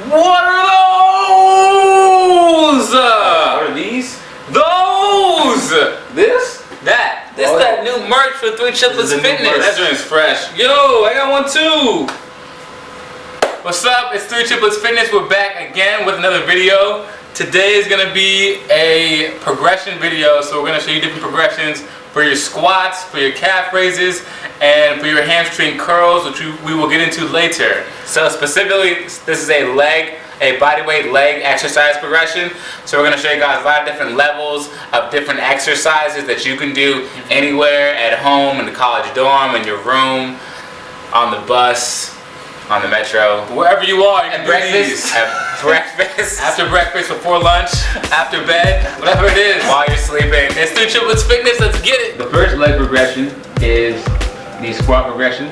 What are those? What are these? Those! This? That. This Oh, that new merch for Triplets Fitness. That joint's fresh. Yo, I got one too. What's up? It's Triplets Fitness. We're back again with another video. Today is gonna be a progression video, so we're gonna show you different progressions for your squats, for your calf raises, and for your hamstring curls, which we will get into later. So specifically, this is a bodyweight leg exercise progression. So we're gonna show you guys a lot of different levels of different exercises that you can do anywhere, at home, in the college dorm, in your room, on the bus, on the metro, wherever you are. You can do these. At breakfast, after breakfast, before lunch, after bed, whatever it is, while you're sleeping. It's Triplets Fitness. Let's get it. The first leg progression is the squat progression,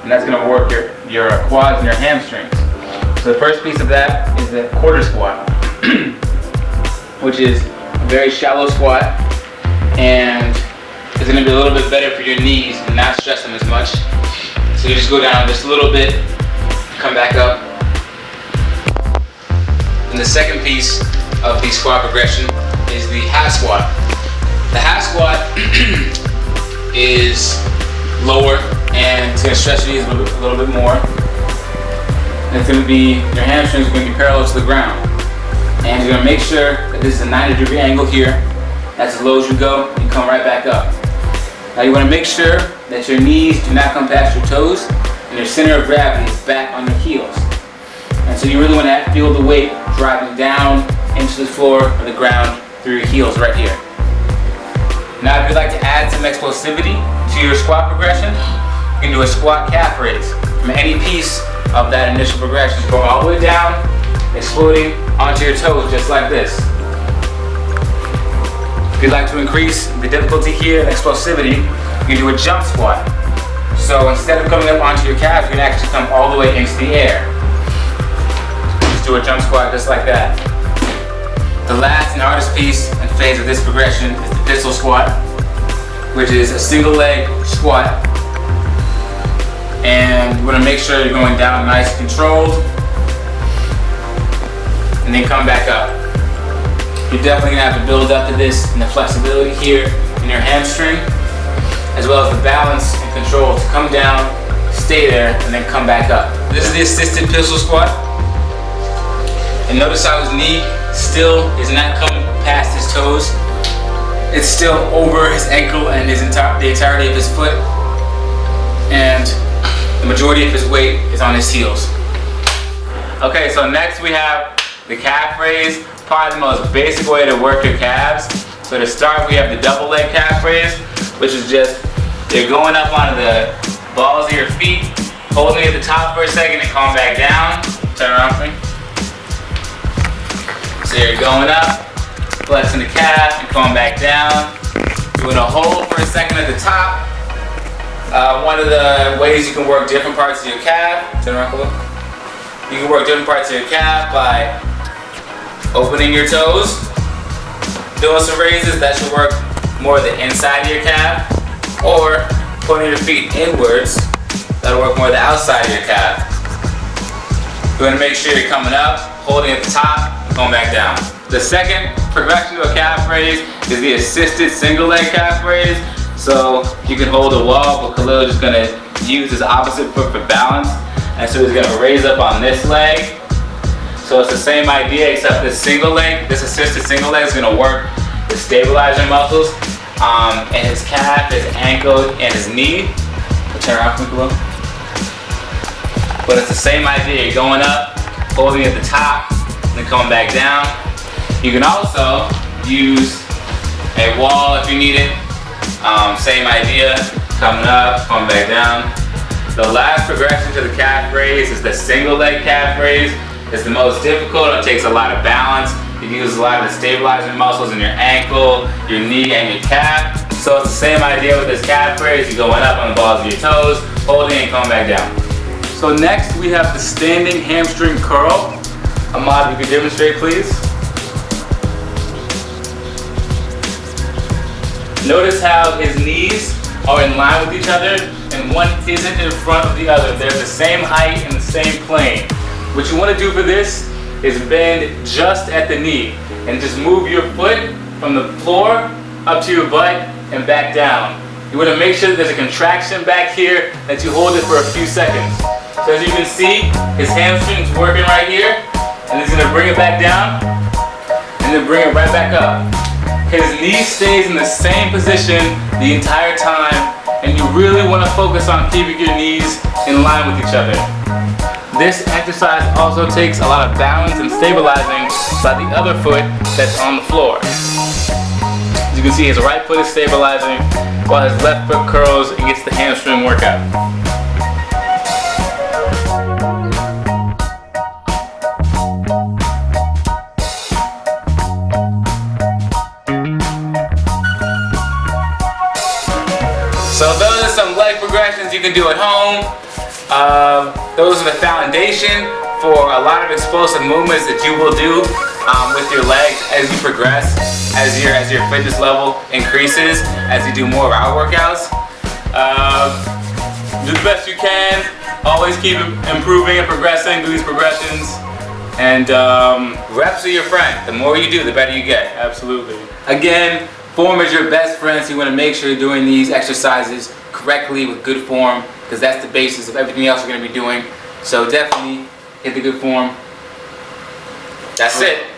and that's going to work your quads and your hamstrings. So the first piece of that is the quarter squat, which is a very shallow squat, and it's going to be a little bit better for your knees and not stress them as much. So you just go down just a little bit, come back up. And the second piece of the squat progression is the half squat. The half squat is lower and it's going to stretch your knees a little bit more. And it's going to be, your hamstrings are going to be parallel to the ground. And you're going to make sure that this is a 90-degree angle here. That's as low as you go, you come right back up. Now you want to make sure that your knees do not come past your toes and your center of gravity is back on your heels. And so you really want to feel the weight driving down into the floor or the ground through your heels right here. Now if you'd like to add some explosivity to your squat progression, you can do a squat calf raise. From any piece of that initial progression, go all the way down, exploding onto your toes just like this. If you'd like to increase the difficulty here, explosivity, you can do a jump squat. So instead of coming up onto your calf, you can actually come all the way into the air. Just do a jump squat just like that. The last and hardest piece and phase of this progression is the pistol squat, which is a single leg squat. And you want to make sure you're going down nice and controlled, and then come back up. You're definitely going to have to build up to this and the flexibility here in your hamstring, as well as the balance and control to come down, stay there, and then come back up. This is the assisted pistol squat. And notice how his knee still is not coming past his toes. It's still over his ankle and the entirety of his foot. And the majority of his weight is on his heels. Okay, so next we have the calf raise. Probably the most basic way to work your calves. So to start, we have the double leg calf raise, which is just, you're going up onto the balls of your feet, holding it at the top for a second and coming back down. Turn around for me. So you're going up, flexing the calf and coming back down. Doing a hold for a second at the top. One of the ways you can work different parts of your calf, turn around a little. You can work different parts of your calf by opening your toes, doing some raises. That should work more the inside of your calf, or putting your feet inwards. That'll work more the outside of your calf. You want to make sure you're coming up, holding at the top, and going back down. The second progression to a calf raise is the assisted single leg calf raise. So you can hold a wall, but Khalil is going to use his opposite foot for balance. And so he's going to raise up on this leg. So it's the same idea, except this single leg, this assisted single leg is going to work to stabilize your muscles and his calf, his ankle, and his knee. Turn around for me, Khalil. But it's the same idea. You're going up, holding at the top, and then coming back down. You can also use a wall if you need it. Same idea, coming up, coming back down. The last progression to the calf raise is the single leg calf raise. It's the most difficult. It takes a lot of balance. It uses a lot of the stabilizing muscles in your ankle, your knee, and your calf. So it's the same idea with this calf raise. You're going up on the balls of your toes, holding and coming back down. So next we have the standing hamstring curl. Ahmad, you can demonstrate, please. Notice how his knees are in line with each other and one isn't in front of the other. They're the same height and the same plane. What you want to do for this is bend just at the knee and just move your foot from the floor up to your butt and back down. You want to make sure that there's a contraction back here, that you hold it for a few seconds. So as you can see, his hamstring's working right here, and he's going to bring it back down and then bring it right back up. His knee stays in the same position the entire time, and you really want to focus on keeping your knees in line with each other. This exercise also takes a lot of balance and stabilizing by the other foot that's on the floor. As you can see, his right foot is stabilizing while his left foot curls and gets the hamstring workout. So those are some leg progressions you can do at home. Those are the foundation for a lot of explosive movements that you will do with your legs as you progress, as your fitness level increases, as you do more of our workouts. Do the best you can. Always keep improving and progressing. Do these progressions. And reps are your friend. The more you do, the better you get. Absolutely. Again, form is your best friend, so you want to make sure you're doing these exercises correctly with good form, because that's the basis of everything else you're going to be doing. So definitely hit the good form. That's it.